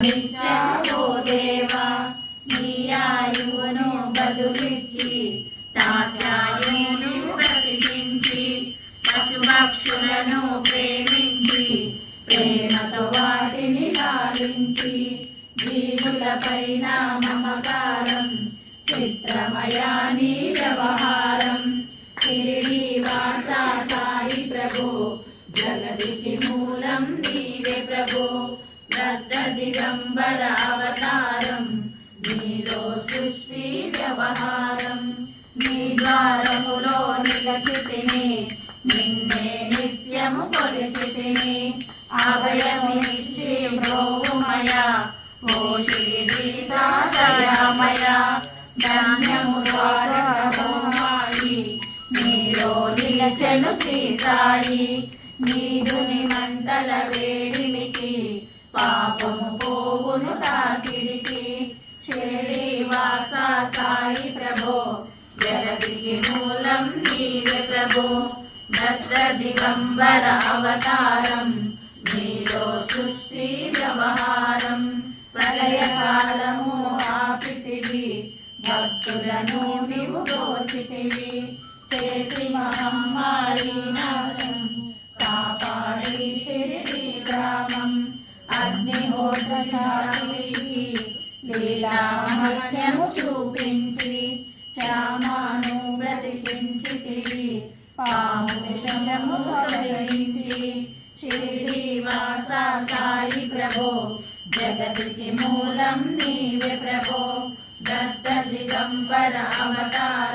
ఇచ్చావో దేవా నీ ఆయువును బదులిచ్చి తాత్యాయును బ్రతికించి పశుపక్షులను ప్రేమించి ప్రేమతో వాటిని లాలించి జీవులపైన మమకారం చిత్రమయాని వ్యవహారం షిరిడి వాస సాయి ప్రభు జగదికి మూలం నీవే ప్రభు దత్త దిగంబర అవతారం నీలో సృష్టి వ్యవహారం నీ ద్వారములో నిలచితిని నిన్నే నిత్యము కొలిచితిని అభయమిచ్చి బ్రోవుమయ ఓ షిరిడి సాదయామయ ధాన్యము ద్వారకమాయి నీలో నిలచెను శ్రీ సాయి నీదుని మంటల వేడిమికి పాపము పోవును తాకిడికి షిరిడి వాస సాయి ప్రభో జగతికి మూలం నీవే ప్రభో దత్త దిగంబర అవతారం నీలో సృష్టి వ్యవహారం ప్రళయకాలము ఆపితివి భక్తులను నీవు దోచితివి చేసి మహమ్మారి నాశం కాపాడి షిరిడి గ్రామం అగ్నిహోత్ర శాస్త్రికి లీలామహత్యము చూపించి శ్యామాను బ్రతికించితివి పాము విషము తొలగించి షిరిడి వాస సాయి ప్రభో జగతికి మూలం నీవే ప్రభో దత్త దిగంబర అవతారం